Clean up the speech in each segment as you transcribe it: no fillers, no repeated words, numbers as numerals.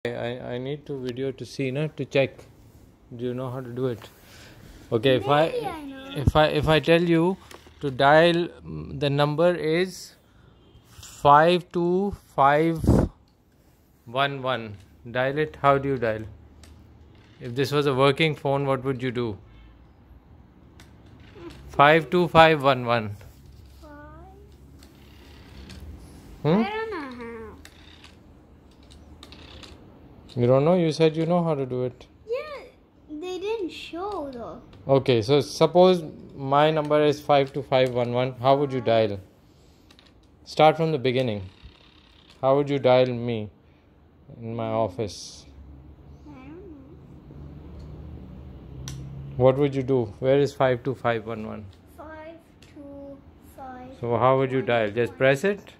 I need to video to see, no, to check. Do you know how to do it? Okay, if I tell you to dial, the number is 52511. Dial it. How do you dial? If this was a working phone, what would you do? 52511. I don't know how. You don't know? You said you know how to do it. Yeah, they didn't show though. Okay, so suppose my number is 52511. How would you dial? Start from the beginning. How would you dial me in my office? I don't know. What would you do? Where is 52511? 525. So how would you dial? Just press it?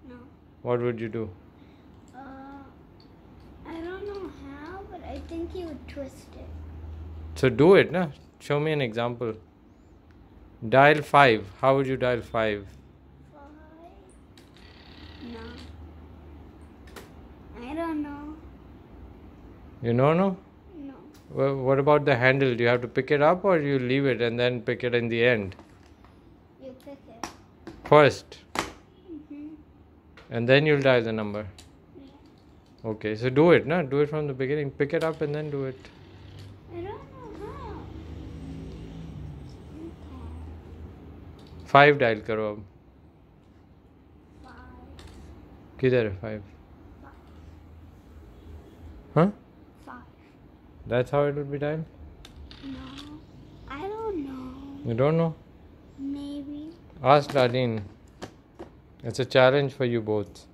No. What would you do? I don't know how, but I think you would twist it. So do it, na? Show me an example. Dial 5. How would you dial 5? 5. No. I don't know. You don't know? No. Well, what about the handle? Do you have to pick it up or you leave it and then pick it in the end? You pick it. First. Mm-hmm. And then you'll dial the number. Yeah. Okay, so do it, na? Do it from the beginning. Pick it up and then do it. I don't know how. Okay. 5 dial karo ab. 5. Kidhar hai 5? Huh? 5. That's how it would be dialed? No. I don't know. You don't know? Maybe. Ask Darlene. It's a challenge for you both.